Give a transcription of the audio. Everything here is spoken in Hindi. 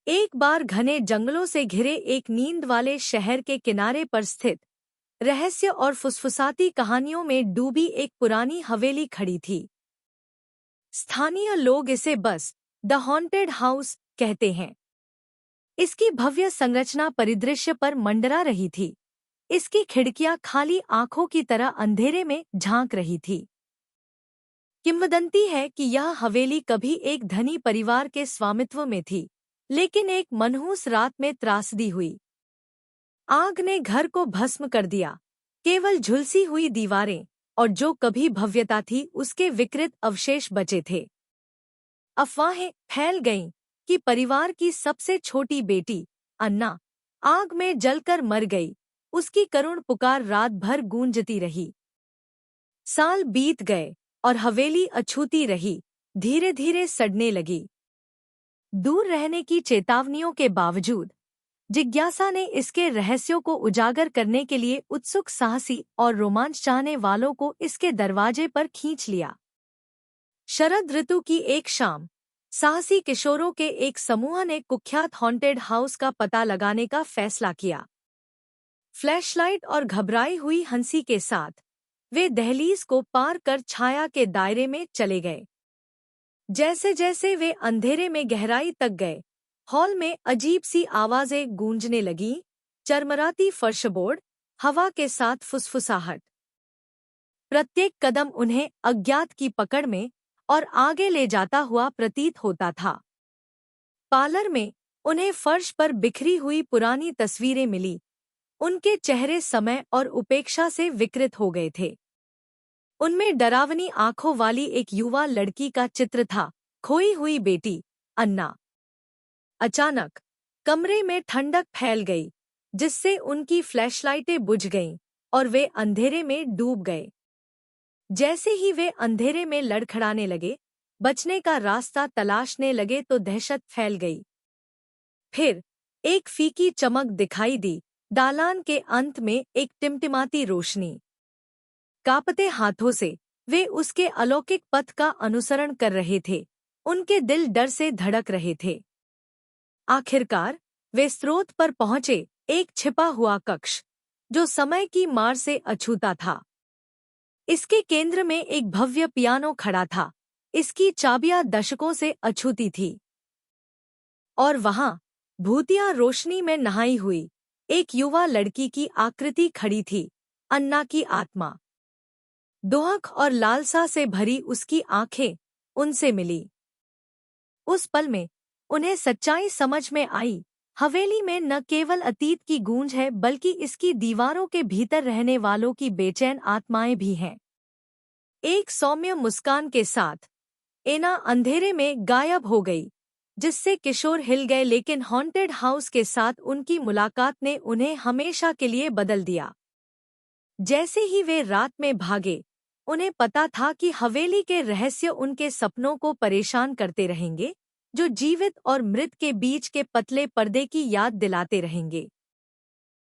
एक बार घने जंगलों से घिरे एक नींद वाले शहर के किनारे पर स्थित रहस्य और फुसफुसाती कहानियों में डूबी एक पुरानी हवेली खड़ी थी। स्थानीय लोग इसे बस द हॉन्टेड हाउस कहते हैं। इसकी भव्य संरचना परिदृश्य पर मंडरा रही थी। इसकी खिड़कियां खाली आंखों की तरह अंधेरे में झांक रही थी। किंवदंती है कि यह हवेली कभी एक धनी परिवार के स्वामित्व में थी, लेकिन एक मनहूस रात में त्रासदी हुई। आग ने घर को भस्म कर दिया। केवल झुलसी हुई दीवारें और जो कभी भव्यता थी उसके विकृत अवशेष बचे थे। अफवाहें फैल गईं कि परिवार की सबसे छोटी बेटी अन्ना आग में जलकर मर गई। उसकी करुण पुकार रात भर गूंजती रही। साल बीत गए और हवेली अछूती रही, धीरे धीरे सड़ने लगी। दूर रहने की चेतावनियों के बावजूद जिज्ञासा ने इसके रहस्यों को उजागर करने के लिए उत्सुक साहसी और रोमांच चाहने वालों को इसके दरवाजे पर खींच लिया। शरद ऋतु की एक शाम साहसी किशोरों के एक समूह ने कुख्यात हॉन्टेड हाउस का पता लगाने का फैसला किया। फ्लैशलाइट और घबराई हुई हंसी के साथ वे दहलीज को पार कर छाया के दायरे में चले गए। जैसे जैसे वे अंधेरे में गहराई तक गए, हॉल में अजीब सी आवाजें गूंजने लगीं, चरमराती फर्शबोर्ड, हवा के साथ फुसफुसाहट। प्रत्येक कदम उन्हें अज्ञात की पकड़ में और आगे ले जाता हुआ प्रतीत होता था। पार्लर में उन्हें फर्श पर बिखरी हुई पुरानी तस्वीरें मिली। उनके चेहरे समय और उपेक्षा से विकृत हो गए थे। उनमें डरावनी आंखों वाली एक युवा लड़की का चित्र था, खोई हुई बेटी अन्ना। अचानक कमरे में ठंडक फैल गई, जिससे उनकी फ्लैशलाइटें बुझ गईं और वे अंधेरे में डूब गए। जैसे ही वे अंधेरे में लड़खड़ाने लगे, बचने का रास्ता तलाशने लगे तो दहशत फैल गई। फिर एक फीकी चमक दिखाई दी, दालान के अंत में एक टिमटिमाती रोशनी। कांपते हाथों से वे उसके अलौकिक पथ का अनुसरण कर रहे थे। उनके दिल डर से धड़क रहे थे। आखिरकार वे स्रोत पर पहुंचे, एक छिपा हुआ कक्ष जो समय की मार से अछूता था। इसके केंद्र में एक भव्य पियानो खड़ा था। इसकी चाबियां दशकों से अछूती थी। और वहां भूतिया रोशनी में नहाई हुई एक युवा लड़की की आकृति खड़ी थी, अन्ना की आत्मा। दोहक और लालसा से भरी उसकी आंखें उनसे मिली। उस पल में उन्हें सच्चाई समझ में आई। हवेली में न केवल अतीत की गूंज है, बल्कि इसकी दीवारों के भीतर रहने वालों की बेचैन आत्माएं भी हैं। एक सौम्य मुस्कान के साथ एना अंधेरे में गायब हो गई, जिससे किशोर हिल गए, लेकिन हॉन्टेड हाउस के साथ उनकी मुलाकात ने उन्हें हमेशा के लिए बदल दिया। जैसे ही वे रात में भागे, उन्हें पता था कि हवेली के रहस्य उनके सपनों को परेशान करते रहेंगे, जो जीवित और मृत के बीच के पतले पर्दे की याद दिलाते रहेंगे।